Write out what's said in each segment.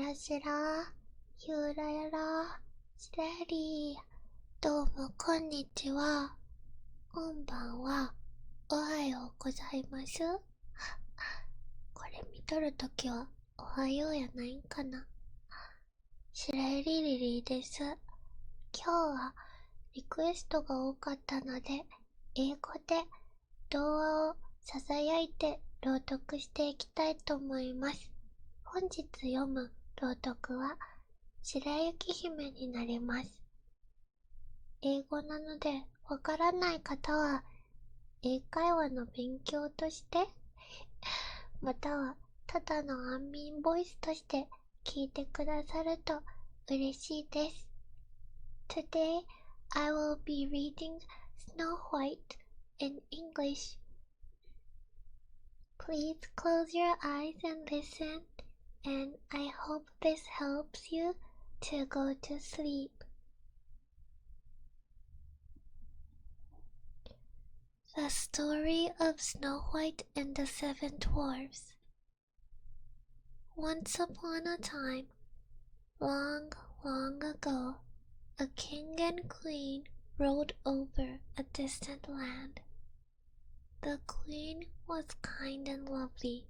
らしら、ゆらやら、しらり。どうもこんにちは。こんばんは。おはようございます。これ見とるときはおはようやないんかな。白百合リリィです。今日はリクエストが多かったので、英語で童話をささやいて朗読していきたいと思います。本日読む朗読は白雪姫になります。英語なのでわからない方は英会話の勉強としてまたはただの安眠ボイスとして聞いてくださると嬉しいです。Today I will be reading Snow White in English. Please close your eyes and listen, and I hope this helps you to go to sleep. The Story of Snow White and the Seven Dwarfs. Once upon a time, long, long ago, a king and queen ruled over a distant land. The queen was kind and lovely,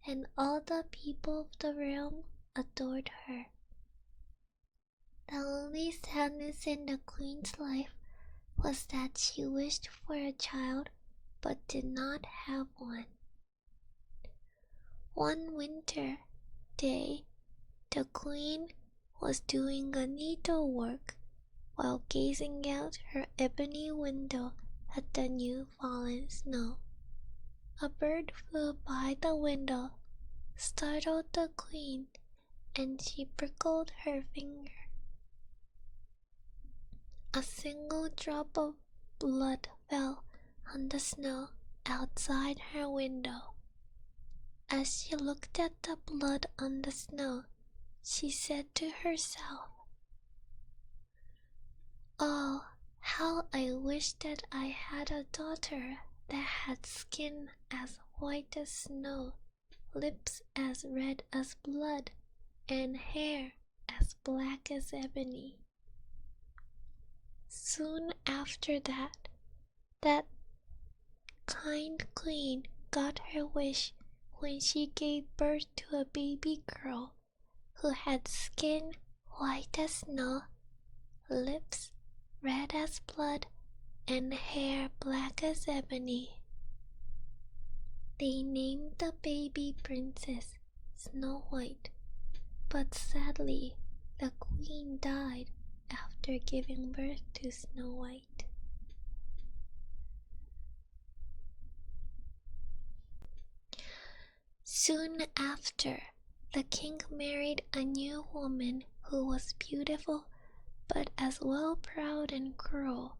and all the people of the realm adored her. The only sadness in the queen's life was that she wished for a child but did not have one. One winter day, the queen was doing a needlework while gazing out her ebony window at the new fallen snow. A bird flew by the window, startled the queen, and she prickled her finger. A single drop of blood fell on the snow outside her window. As she looked at the blood on the snow, she said to herself, "Oh, how I wish that I had a daughter that had skin as white as snow, lips as red as blood, and hair as black as ebony." Soon after that kind queen got her wish when she gave birth to a baby girl who had skin white as snow, lips red as blood, and hair black as ebony. They named the baby princess Snow White, but sadly the queen died after giving birth to Snow White. Soon after, the king married a new woman who was beautiful but as well proud and cruel.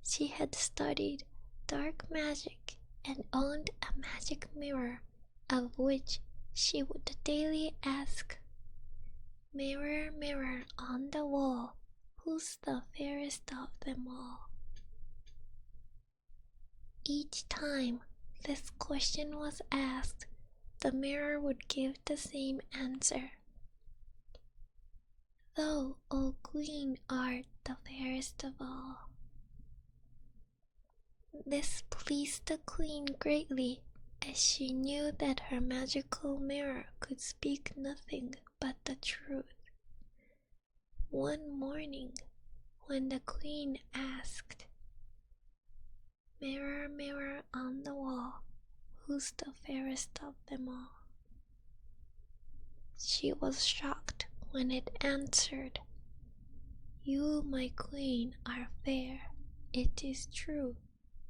She had studied dark magic and owned a magic mirror, of which she would daily ask, "Mirror, mirror on the wall, who's the fairest of them all?" Each time this question was asked, the mirror would give the same answer. "Thou, O Queen, art the fairest of all." This pleased the queen greatly, as she knew that her magical mirror could speak nothing but the truth. One morning, when the queen asked, "Mirror, mirror on the wall, who's the fairest of them all?" she was shocked when it answered, "You, my queen, are fair, it is true,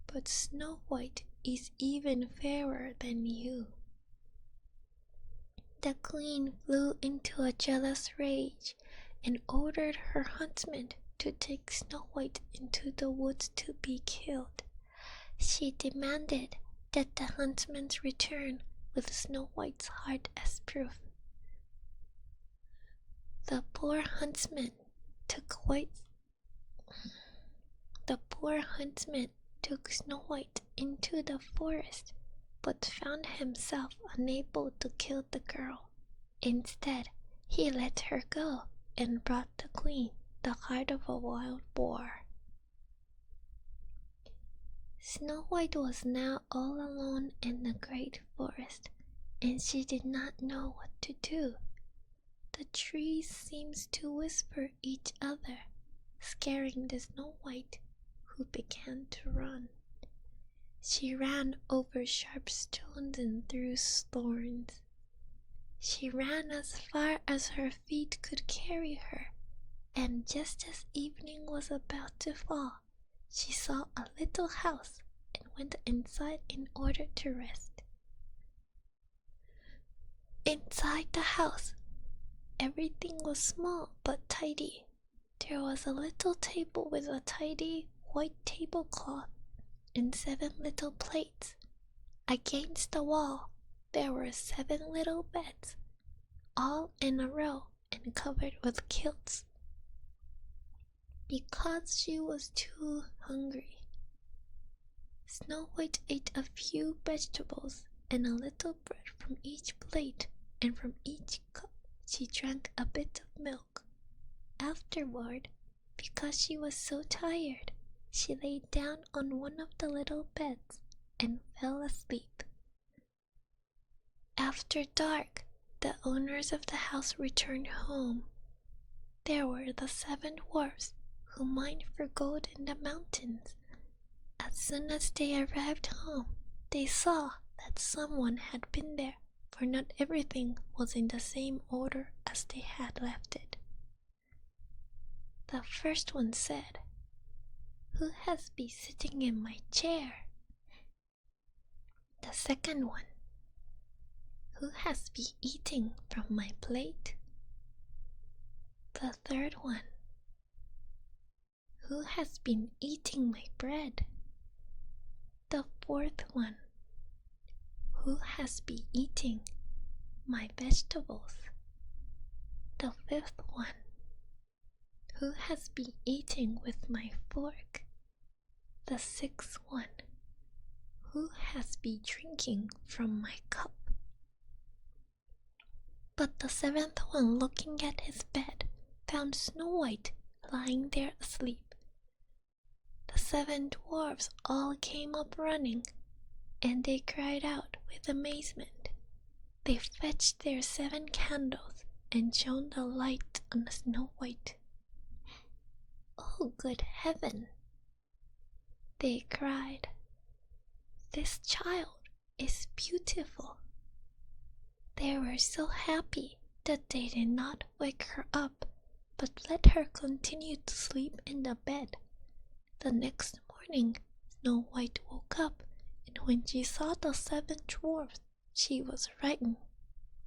but Snow White is even fairer than you." The queen flew into a jealous rage and ordered her huntsman to take Snow White into the woods to be killed. She demanded that the huntsman return with Snow White's heart as proof. The poor huntsman took Snow White into the forest, but found himself unable to kill the girl. Instead, He let her go and brought the queen the heart of a wild boar. Snow White was now all alone in the great forest, and she did not know what to do. The trees seemed to whisper each other, scaring the Snow White, who began to run. She ran over sharp stones and through thorns. She ran as far as her feet could carry her, and just as evening was about to fall, she saw a little house and went inside in order to rest. Inside the house, everything was small but tidy. There was a little table with a tidy white tablecloth and 7 little plates. Against the wall, there were 7 little beds, all in a row and covered with quilts. Because she was too hungry, Snow White ate a few vegetables and a little bread from each plate, and from each cup she drank a bit of milk. Afterward, because she was so tired, she lay down on one of the little beds and fell asleep. After dark, the owners of the house returned home. There were the 7 dwarfs who mined for gold in the mountains. As soon as they arrived home, they saw that someone had been there, for not everything was in the same order as they had left it. The first one said, "Who has been sitting in my chair?" The second one, "Who has been eating from my plate?" The third one, "Who has been eating my bread?" The fourth one, "Who has been eating my vegetables?" The fifth one, "Who has been eating with my fork?" The sixth one, "Who has been drinking from my cup?" But the 7th one, looking at his bed, found Snow White lying there asleep. The 7 dwarfs all came up running, and they cried out with amazement. They fetched their 7 candles and shone the light on Snow White. "Oh, good heaven!" they cried. "This child is beautiful." They were so happy that they did not wake her up, but let her continue to sleep in the bed. The next morning, Snow White woke up, and when she saw the 7 dwarfs, she was frightened,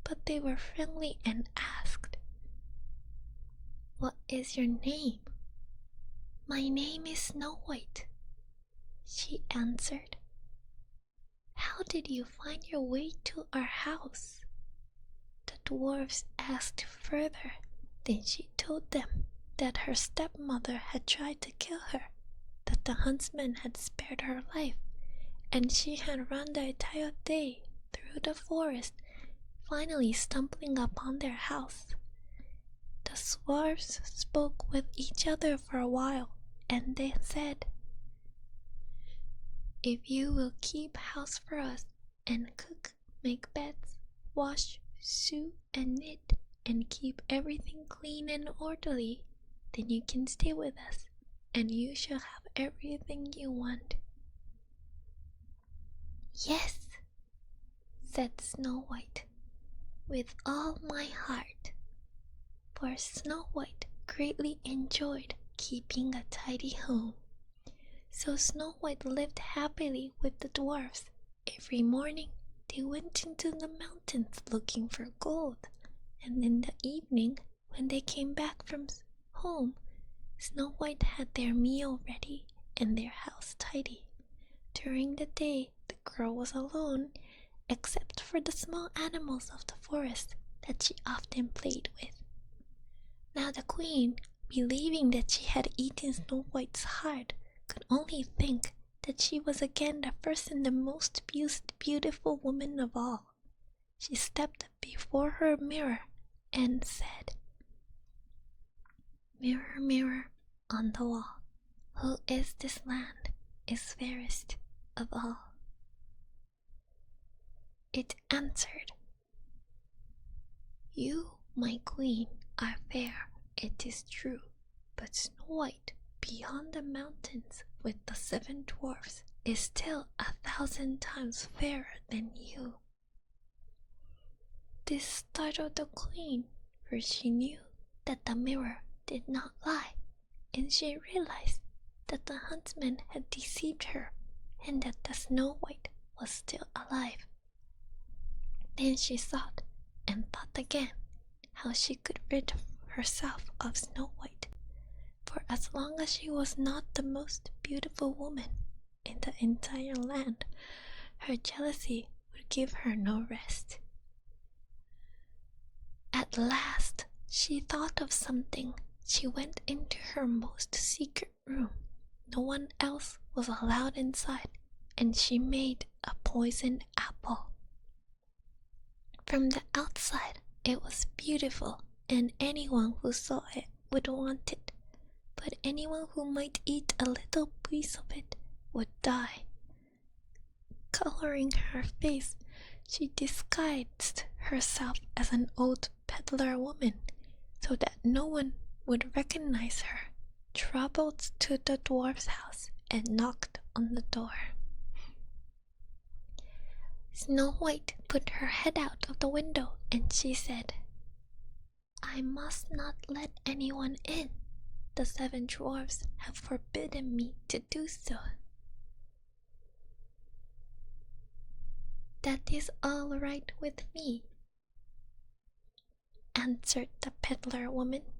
but they were friendly and asked, "What is your name?" "My name is Snow White," she answered. "How did you find your way to our house?" The dwarfs asked further. Then she told them that her stepmother had tried to kill her, that the huntsman had spared her life, and she had run the entire day through the forest, finally stumbling upon their house. The dwarfs spoke with each other for a while, and they said, "If you will keep house for us, and cook, make beds, wash, sew, and knit, and keep everything clean and orderly, then you can stay with us, and you shall have everything you want." "Yes," said Snow White, "with all my heart." For Snow White greatly enjoyed keeping a tidy home. So Snow White lived happily with the dwarfs. Every morning they went into the mountains looking for gold, and in the evening, when they came back from home, Snow White had their meal ready and their house tidy. During the day, the girl was alone, except for the small animals of the forest that she often played with. Now the queen, believing that she had eaten Snow White's heart, could only think that she was again the first and the most beautiful woman of all. She stepped before her mirror and said, "Mirror, mirror on the wall, who is this land is fairest of all?" It answered, "You, my queen, are fair, it is true, but Snow White, beyond the mountains with the 7 dwarfs, is still 1,000 times fairer than you." This startled the queen, for she knew that the mirror did not lie, and she realized that the huntsman had deceived her and that the Snow White was still alive. Then she thought and thought again how she could rid herself of Snow White, for as long as she was not the most beautiful woman in the entire land, her jealousy would give her no rest. At last, she thought of something. She went into her most secret room. No one else was allowed inside, and she made a poisoned apple. From the outside, it was beautiful, and anyone who saw it would want it, but anyone who might eat a little piece of it would die. Coloring her face, she disguised herself as an old peddler woman, so that no one would recognize her, traveled to the dwarf's house and knocked on the door. Snow White put her head out of the window and she said, "I must not let anyone in. The 7 dwarfs have forbidden me to do so." "That is all right with me," answered the peddler woman.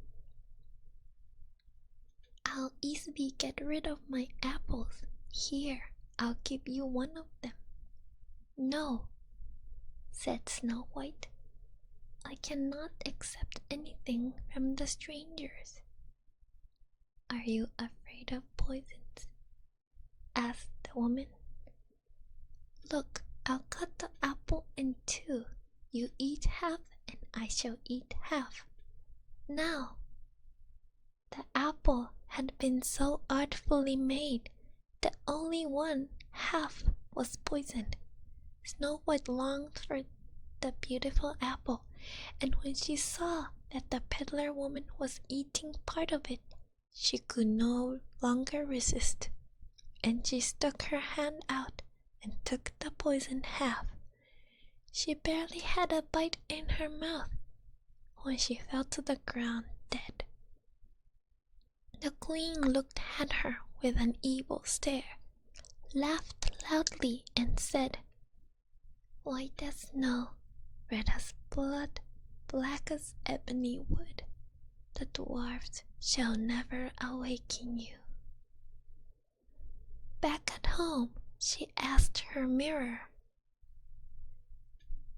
"I'll easily get rid of my apples. Here, I'll give you one of them." "No," said Snow White. "I cannot accept anything from the strangers." "Are you afraid of poisons?" asked the woman. "Look, I'll cut the apple in 2. You eat half and I shall eat half. Now." The apple had been so artfully made that only one half was poisoned. Snow White longed for the beautiful apple, and when she saw that the peddler woman was eating part of it, she could no longer resist, and she stuck her hand out and took the poisoned half. She barely had a bite in her mouth when she fell to the ground dead. The queen looked at her with an evil stare, laughed loudly, and said, "White as snow, red as blood, black as ebony wood, the dwarfs shall never awaken you." Back at home, she asked her mirror,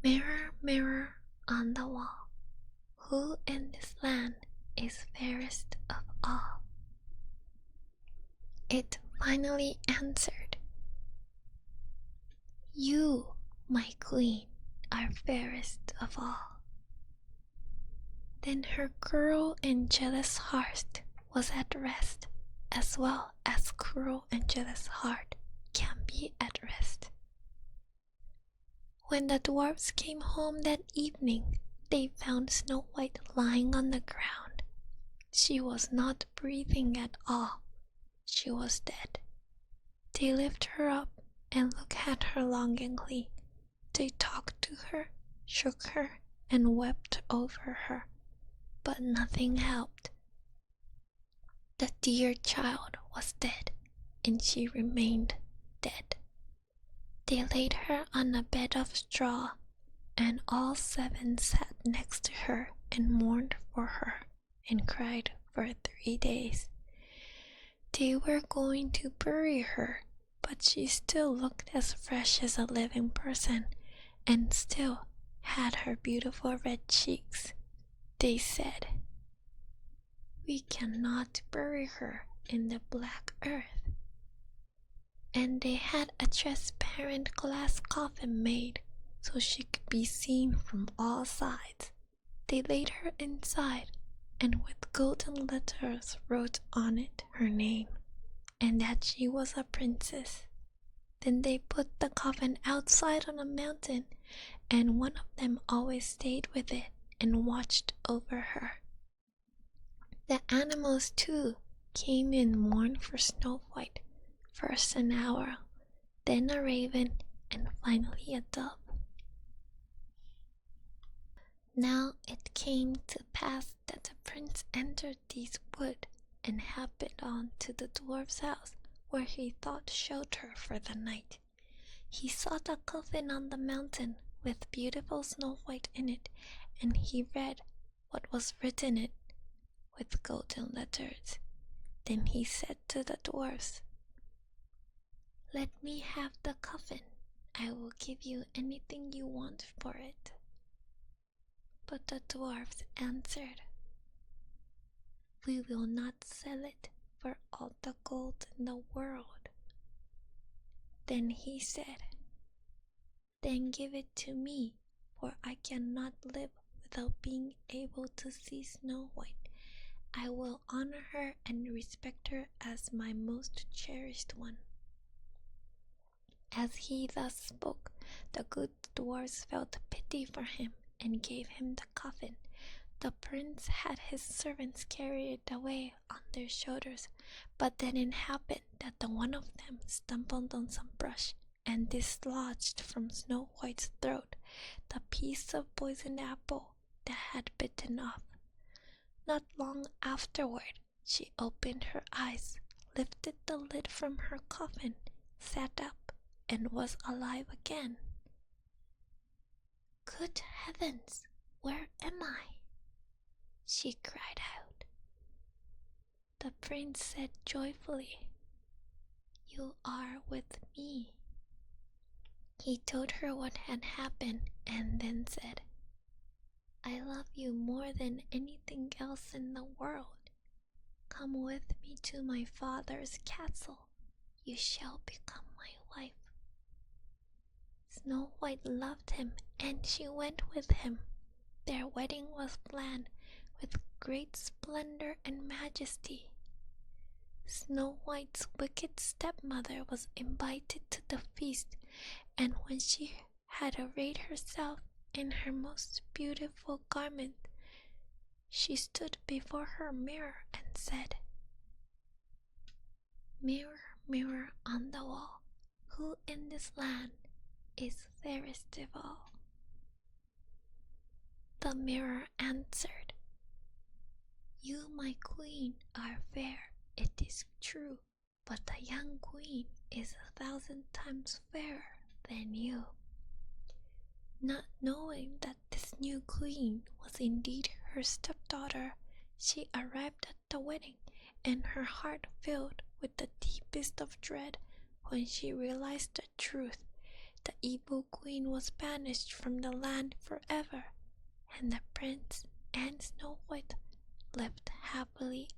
"Mirror, mirror on the wall, who in this land is fairest of all?" It finally answered, "You, my queen, are fairest of all." Then her cruel and jealous heart was at rest, as well as cruel and jealous heart can be at rest. When the dwarfs came home that evening, they found Snow White lying on the ground. She was not breathing at all. She was dead. They lifted her up and looked at her longingly. They talked to her, shook her, and wept over her, but nothing helped. The dear child was dead, and she remained dead. They laid her on a bed of straw, and all 7 sat next to her and mourned for her and cried for 3 days. They were going to bury her, but she still looked as fresh as a living person and still had her beautiful red cheeks. They said, "We cannot bury her in the black earth." And they had a transparent glass coffin made so she could be seen from all sides. They laid her inside, and with golden letters wrote on it her name, and that she was a princess. Then they put the coffin outside on a mountain, and one of them always stayed with it and watched over her. The animals too came and mourned for Snow White, first an owl, then a raven, and finally a dove. Now it came to pass that the prince entered this wood and happened on to the dwarf's house, where he thought shelter for the night. He saw the coffin on the mountain with beautiful Snow White in it, and he read what was written in it with golden letters. Then he said to the dwarfs, "Let me have the coffin. I will give you anything you want for it." But the dwarfs answered, "We will not sell it for all the gold in the world." Then he said, "Then give it to me, for I cannot live without being able to see Snow White. I will honor her and respect her as my most cherished one." As he thus spoke, the good dwarfs felt pity for him and gave him the coffin. The prince had his servants carry it away on their shoulders, but then it happened that the one of them stumbled on some brush and dislodged from Snow White's throat the piece of poisoned apple that had bitten off. Not long afterward, she opened her eyes, lifted the lid from her coffin, sat up, and was alive again. "Good heavens, where am I?" she cried out. The prince said joyfully, "You are with me." He told her what had happened and then said, "I love you more than anything else in the world. Come with me to my father's castle. You shall become my wife." Snow White loved him, and she went with him. Their wedding was planned with great splendor and majesty. Snow White's wicked stepmother was invited to the feast, and when she had arrayed herself in her most beautiful garment, she stood before her mirror and said, "Mirror, mirror on the wall, who in this land is fairest of all?" The mirror answered, "You, my queen, are fair, it is true, but the young queen is 1,000 times fairer than you." Not knowing that this new queen was indeed her stepdaughter, she arrived at the wedding, and her heart filled with the deepest of dread when she realized the truth. The evil queen was banished from the land forever, and the prince and Snow White lived happily